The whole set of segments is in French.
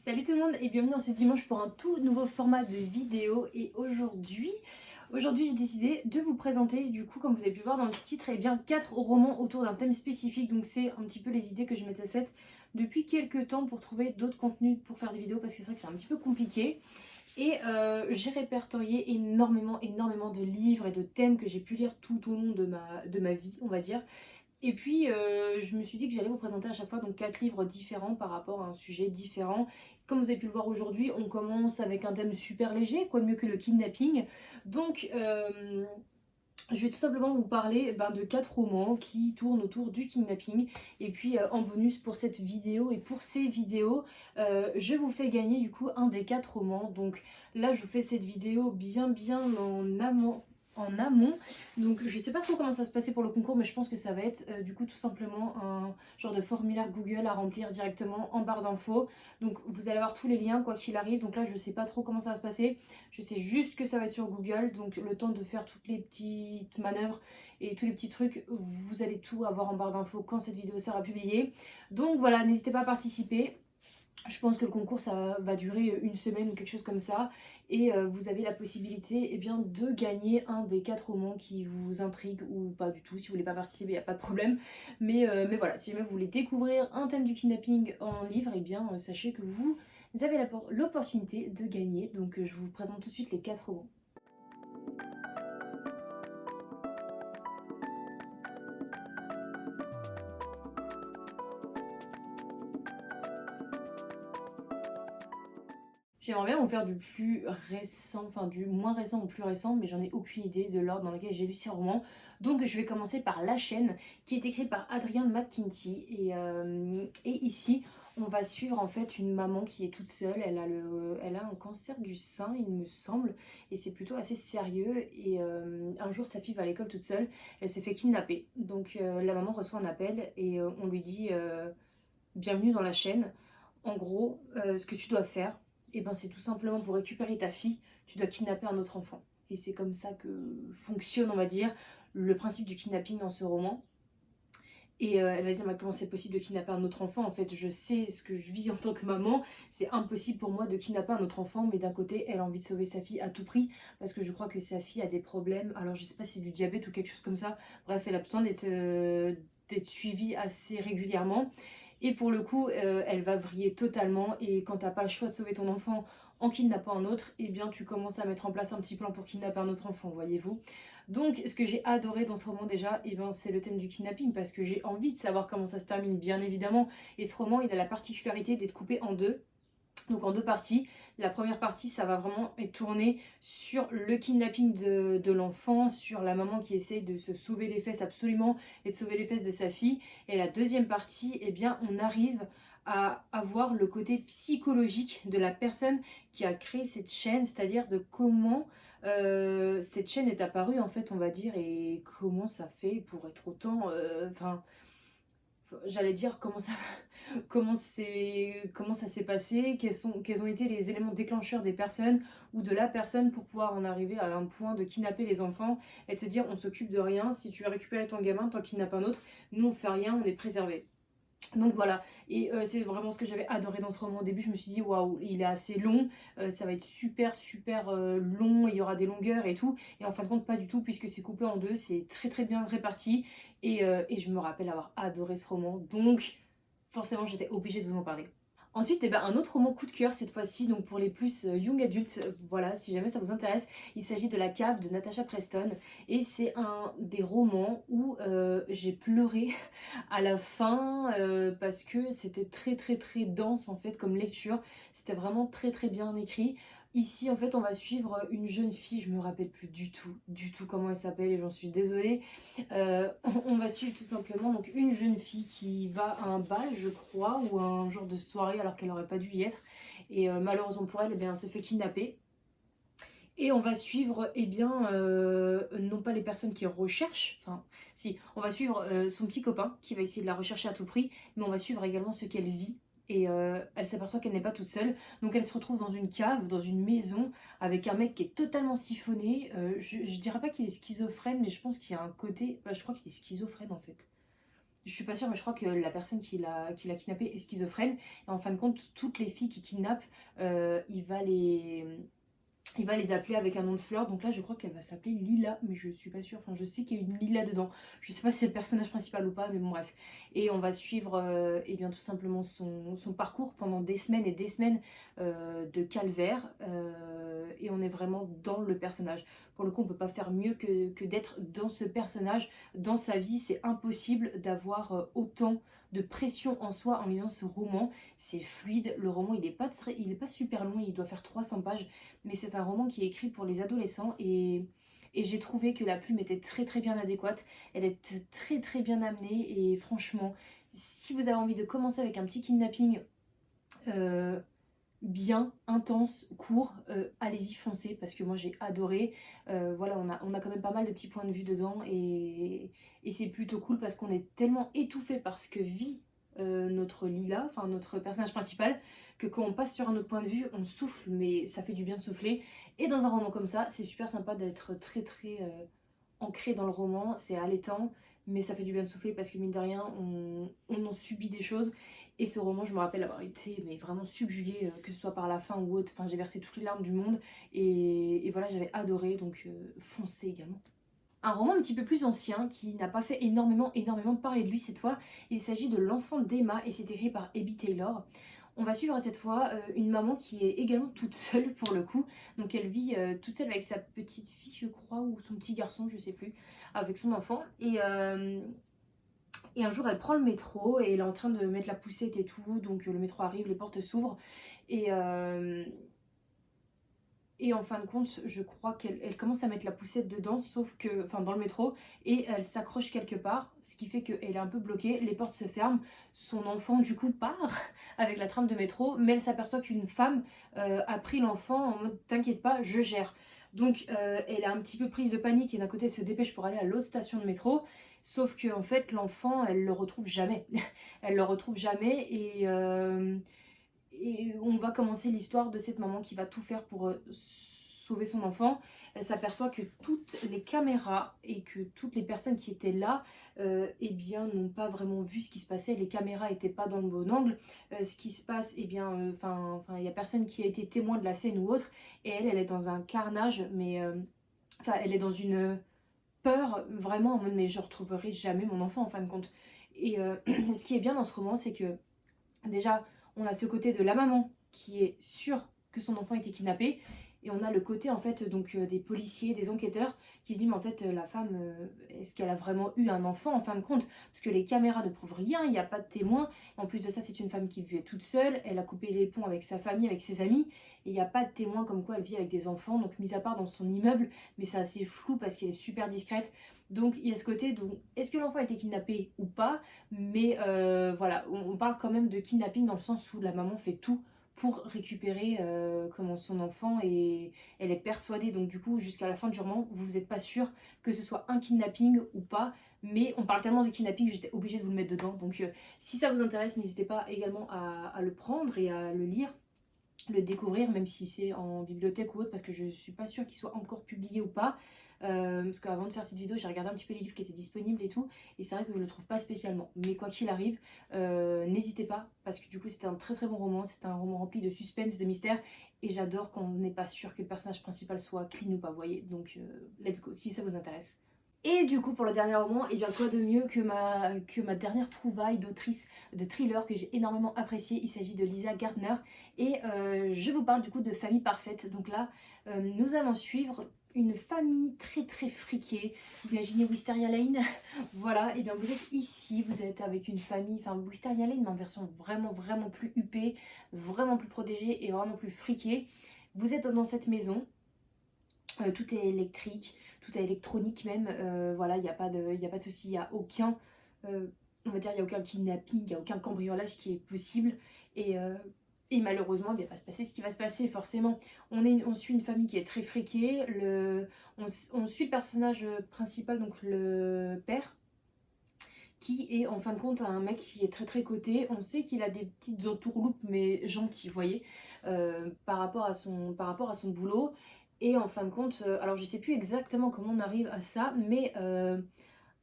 Salut tout le monde et bienvenue dans ce dimanche pour un tout nouveau format de vidéo. Et aujourd'hui j'ai décidé de vous présenter, du coup comme vous avez pu voir dans le titre, 4 romans autour d'un thème spécifique. Donc c'est un petit peu les idées que je m'étais faites depuis quelques temps pour trouver d'autres contenus pour faire des vidéos, parce que c'est vrai que c'est un petit peu compliqué. Et j'ai répertorié énormément de livres et de thèmes que j'ai pu lire tout au long de ma vie, on va dire. Et puis, je me suis dit que j'allais vous présenter à chaque fois donc 4 livres différents par rapport à un sujet différent. Comme vous avez pu le voir aujourd'hui, on commence avec un thème super léger, quoi de mieux que le kidnapping. Donc, je vais tout simplement vous parler de 4 romans qui tournent autour du kidnapping. Et puis, en bonus pour cette vidéo et pour ces vidéos, je vous fais gagner du coup un des 4 romans. Donc là, je vous fais cette vidéo bien en amont. Donc je sais pas trop comment ça va se passer pour le concours, mais je pense que ça va être du coup tout simplement un genre de formulaire Google à remplir directement en barre d'infos. Donc vous allez avoir tous les liens quoi qu'il arrive. Donc là je sais pas trop comment ça va se passer. Je sais juste que ça va être sur Google. Donc le temps de faire toutes les petites manœuvres et tous les petits trucs, vous allez tout avoir en barre d'infos quand cette vidéo sera publiée. Donc voilà, n'hésitez pas à participer. Je pense que le concours ça va durer une semaine ou quelque chose comme ça, et vous avez la possibilité de gagner un des 4 romans qui vous intrigue ou pas du tout. Si vous voulez pas participer, il n'y a pas de problème, mais voilà, si jamais vous voulez découvrir un thème du kidnapping en livre, sachez que vous avez l'opportunité de gagner. Donc je vous présente tout de suite les 4 romans. J'aimerais bien vous faire du plus récent, enfin du moins récent au plus récent, mais j'en ai aucune idée de l'ordre dans lequel j'ai lu ces romans. Donc je vais commencer par La Chaîne, qui est écrit par Adrienne McKinty. Et ici, on va suivre en fait une maman qui est toute seule. Elle a un cancer du sein, il me semble, et c'est plutôt assez sérieux. Et un jour, sa fille va à l'école toute seule, elle se fait kidnapper. Donc la maman reçoit un appel et on lui dit bienvenue dans la chaîne. En gros, ce que tu dois faire, c'est tout simplement pour récupérer ta fille, tu dois kidnapper un autre enfant. Et c'est comme ça que fonctionne, on va dire, le principe du kidnapping dans ce roman. Et elle va se dire, mais comment c'est possible de kidnapper un autre enfant? En fait, je sais ce que je vis en tant que maman, c'est impossible pour moi de kidnapper un autre enfant, mais d'un côté, elle a envie de sauver sa fille à tout prix, parce que je crois que sa fille a des problèmes. Alors, je sais pas si c'est du diabète ou quelque chose comme ça. Bref, elle a besoin d'être suivie assez régulièrement. Et pour le coup, elle va vriller totalement. Et quand t'as pas le choix de sauver ton enfant en kidnappant un autre, tu commences à mettre en place un petit plan pour kidnapper un autre enfant, voyez-vous. Donc, ce que j'ai adoré dans ce roman déjà, c'est le thème du kidnapping, parce que j'ai envie de savoir comment ça se termine, bien évidemment. Et ce roman, il a la particularité d'être coupé en deux. Donc en deux parties. La première partie, ça va vraiment être tourné sur le kidnapping de l'enfant, sur la maman qui essaye de se sauver les fesses absolument et de sauver les fesses de sa fille. Et la deuxième partie, on arrive à avoir le côté psychologique de la personne qui a créé cette chaîne, c'est-à-dire de comment cette chaîne est apparue en fait, on va dire, et comment ça fait pour être autant... j'allais dire comment ça s'est passé, quels ont été les éléments déclencheurs des personnes ou de la personne pour pouvoir en arriver à un point de kidnapper les enfants et de se dire on s'occupe de rien, si tu veux récupérer ton gamin, t'en kidnappes un autre, nous on fait rien, on est préservé. Donc voilà, et c'est vraiment ce que j'avais adoré dans ce roman. Au début, je me suis dit waouh, il est assez long, ça va être super long, il y aura des longueurs et tout. Et en fin de compte, pas du tout, puisque c'est coupé en deux, c'est très bien réparti. Et je me rappelle avoir adoré ce roman, donc forcément, j'étais obligée de vous en parler. Ensuite, un autre roman coup de cœur cette fois-ci, donc pour les plus young adultes, voilà, si jamais ça vous intéresse, il s'agit de La Cave de Natasha Preston, et c'est un des romans où j'ai pleuré à la fin parce que c'était très dense en fait comme lecture, c'était vraiment très bien écrit. Ici en fait on va suivre une jeune fille, je me rappelle plus du tout comment elle s'appelle et j'en suis désolée. On va suivre tout simplement donc une jeune fille qui va à un bal je crois ou à un genre de soirée alors qu'elle aurait pas dû y être, et malheureusement pour elle, elle se fait kidnapper. Et on va suivre, non pas les personnes qui recherchent, enfin, si, on va suivre son petit copain qui va essayer de la rechercher à tout prix, mais on va suivre également ce qu'elle vit. Et elle s'aperçoit qu'elle n'est pas toute seule, donc elle se retrouve dans une cave, dans une maison, avec un mec qui est totalement siphonné. Je dirais pas qu'il est schizophrène, mais je pense qu'il y a un côté, je crois qu'il est schizophrène en fait. je suis pas sûre, mais je crois que la personne qui l'a kidnappé est schizophrène. Et en fin de compte, toutes les filles qui kidnappent, il va les appeler avec un nom de fleur. Donc là, je crois qu'elle va s'appeler Lila, mais je suis pas sûre. Enfin, je sais qu'il y a une Lila dedans. Je sais pas si c'est le personnage principal ou pas, mais bon, bref. Et on va suivre, eh bien, tout simplement son parcours pendant des semaines et des semaines de calvaire. Et on est vraiment dans le personnage. Pour le coup, on peut pas faire mieux que d'être dans ce personnage. Dans sa vie, c'est impossible d'avoir autant de pression en soi en lisant ce roman. C'est fluide. Le roman, il est pas super long. Il doit faire 300 pages, mais c'est un roman qui est écrit pour les adolescents et j'ai trouvé que la plume était très très bien adéquate, elle est très très bien amenée et franchement, si vous avez envie de commencer avec un petit kidnapping euh, bien, intense, court, allez-y, foncez parce que moi j'ai adoré. Voilà, on a quand même pas mal de petits points de vue dedans et c'est plutôt cool parce qu'on est tellement étouffé par ce que vit notre Lila, enfin notre personnage principal, que quand on passe sur un autre point de vue, on souffle, mais ça fait du bien de souffler. Et dans un roman comme ça, c'est super sympa d'être très très ancré dans le roman, c'est allaitant, mais ça fait du bien de souffler parce que mine de rien, on en subit des choses. Et ce roman, je me rappelle avoir été mais vraiment subjuguée, que ce soit par la fin ou autre. Enfin, j'ai versé toutes les larmes du monde et voilà, j'avais adoré, donc foncez également. Un roman un petit peu plus ancien qui n'a pas fait énormément parler de lui cette fois. Il s'agit de L'enfant d'Emma et c'est écrit par Abby Taylor. On va suivre cette fois une maman qui est également toute seule pour le coup. Donc elle vit toute seule avec sa petite fille, je crois, ou son petit garçon, je sais plus, avec son enfant. Et un jour, elle prend le métro et elle est en train de mettre la poussette et tout. Donc le métro arrive, les portes s'ouvrent. Et, euh, et en fin de compte, je crois qu'elle commence à mettre la poussette dedans, sauf que, enfin dans le métro, et elle s'accroche quelque part, ce qui fait qu'elle est un peu bloquée, les portes se ferment, son enfant du coup part avec la trame de métro, mais elle s'aperçoit qu'une femme a pris l'enfant en mode t'inquiète pas, je gère. Donc elle est un petit peu prise de panique et d'un côté elle se dépêche pour aller à l'autre station de métro, sauf que en fait l'enfant elle le retrouve jamais. Elle le retrouve jamais et on va commencer l'histoire de cette maman qui va tout faire pour sauver son enfant. Elle s'aperçoit que toutes les caméras et que toutes les personnes qui étaient là eh bien n'ont pas vraiment vu ce qui se passait. Les caméras n'étaient pas dans le bon angle. Ce qui se passe, eh bien, il n'y a personne qui a été témoin de la scène ou autre. Et elle est dans un carnage, mais elle est dans une peur vraiment en mode mais je retrouverai jamais mon enfant en fin de compte. Et ce qui est bien dans ce roman, c'est que déjà, on a ce côté de la maman qui est sûre que son enfant était kidnappé. Et on a le côté en fait donc des policiers, des enquêteurs qui se disent mais en fait la femme est-ce qu'elle a vraiment eu un enfant en fin de compte parce que les caméras ne prouvent rien, il n'y a pas de témoins. En plus de ça c'est une femme qui vivait toute seule, elle a coupé les ponts avec sa famille, avec ses amis et il n'y a pas de témoins comme quoi elle vit avec des enfants donc mis à part dans son immeuble mais c'est assez flou parce qu'elle est super discrète. Donc il y a ce côté donc est-ce que l'enfant a été kidnappé ou pas mais voilà, on parle quand même de kidnapping dans le sens où la maman fait tout pour récupérer comment son enfant et elle est persuadée donc du coup jusqu'à la fin du roman vous n'êtes pas sûr que ce soit un kidnapping ou pas mais on parle tellement de kidnapping que j'étais obligée de vous le mettre dedans donc si ça vous intéresse n'hésitez pas également à le prendre et à le lire, le découvrir même si c'est en bibliothèque ou autre parce que je suis pas sûre qu'il soit encore publié ou pas. Parce qu'avant de faire cette vidéo j'ai regardé un petit peu les livres qui étaient disponibles et tout et c'est vrai que je le trouve pas spécialement mais quoi qu'il arrive n'hésitez pas parce que du coup c'était un très très bon roman, c'est un roman rempli de suspense, de mystère et j'adore quand on n'est pas sûr que le personnage principal soit clean ou pas, vous voyez, donc let's go si ça vous intéresse. Et du coup pour le dernier roman, et bien quoi de mieux que ma dernière trouvaille d'autrice de thriller que j'ai énormément apprécié. Il s'agit de Lisa Gardner et je vous parle du coup de Famille Parfaite. Donc là nous allons suivre une famille très très friquée. Imaginez Wisteria Lane. Voilà, et bien vous êtes ici, vous êtes avec une famille, enfin Wisteria Lane mais en version vraiment plus huppée, vraiment plus protégée et vraiment plus friquée. Vous êtes dans cette maison. Tout est électrique, tout est électronique même, voilà, il y a pas de souci, il n'y a aucun, on va dire, il y a aucun kidnapping, il n'y a aucun cambriolage qui est possible, et, euh, et malheureusement, il va se passer ce qui va se passer, forcément. On suit une famille qui est très friquée, on suit le personnage principal, donc le père, qui est en fin de compte un mec qui est très très coté. On sait qu'il a des petites entourloupes mais gentilles, vous voyez, par rapport à son boulot. Et en fin de compte, alors je sais plus exactement comment on arrive à ça, mais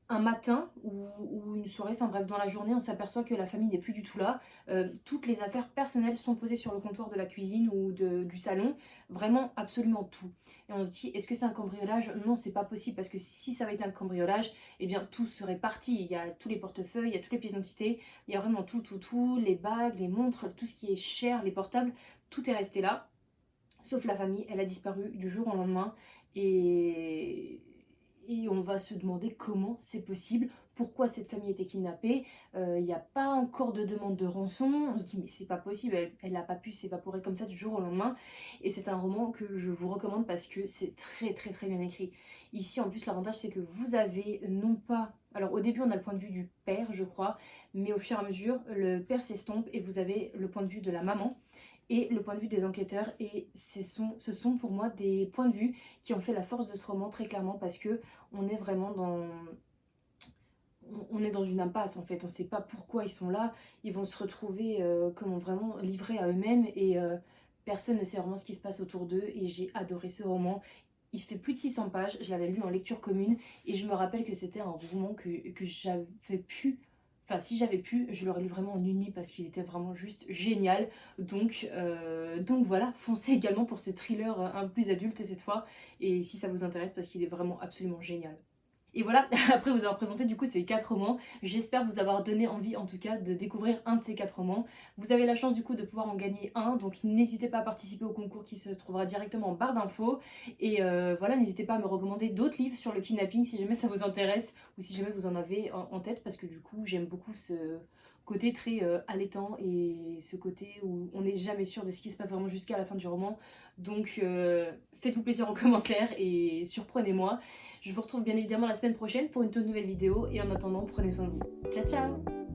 un matin ou une soirée, enfin bref, dans la journée, on s'aperçoit que la famille n'est plus du tout là. Toutes les affaires personnelles sont posées sur le comptoir de la cuisine ou du salon, vraiment absolument tout. Et on se dit, est-ce que c'est un cambriolage? Non, c'est pas possible, parce que si ça avait été un cambriolage, eh bien tout serait parti. Il y a tous les portefeuilles, il y a toutes les pièces d'identité, il y a vraiment tout, les bagues, les montres, tout ce qui est cher, les portables, tout est resté là. Sauf la famille, elle a disparu du jour au lendemain. Et, et on va se demander comment c'est possible, pourquoi cette famille a été kidnappée. Il n'y a pas encore de demande de rançon. On se dit mais c'est pas possible, elle n'a pas pu s'évaporer comme ça du jour au lendemain. Et c'est un roman que je vous recommande parce que c'est très bien écrit. Ici en plus l'avantage c'est que vous avez non pas... Alors au début on a le point de vue du père je crois, mais au fur et à mesure le père s'estompe et vous avez le point de vue de la maman et le point de vue des enquêteurs. Et ce sont pour moi des points de vue qui ont fait la force de ce roman très clairement, parce que on est vraiment on est dans une impasse en fait, on ne sait pas pourquoi ils sont là, ils vont se retrouver comme vraiment livrés à eux-mêmes et personne ne sait vraiment ce qui se passe autour d'eux. Et j'ai adoré ce roman. Il fait plus de 600 pages, je l'avais lu en lecture commune et je me rappelle que c'était un roman que j'avais pu... Enfin, si j'avais pu, je l'aurais lu vraiment en une nuit parce qu'il était vraiment juste génial. Donc voilà, foncez également pour ce thriller un peu plus adulte cette fois. Et si ça vous intéresse, parce qu'il est vraiment absolument génial. Et voilà, après vous avoir présenté du coup ces 4 romans, j'espère vous avoir donné envie en tout cas de découvrir un de ces 4 romans. Vous avez la chance du coup de pouvoir en gagner un, donc n'hésitez pas à participer au concours qui se trouvera directement en barre d'infos. Et voilà, n'hésitez pas à me recommander d'autres livres sur le kidnapping si jamais ça vous intéresse, ou si jamais vous en avez en tête, parce que du coup j'aime beaucoup ce côté très allaitant et ce côté où on n'est jamais sûr de ce qui se passe vraiment jusqu'à la fin du roman. Donc faites-vous plaisir en commentaire et surprenez-moi. Je vous retrouve bien évidemment la semaine prochaine pour une toute nouvelle vidéo et en attendant, prenez soin de vous. Ciao ciao!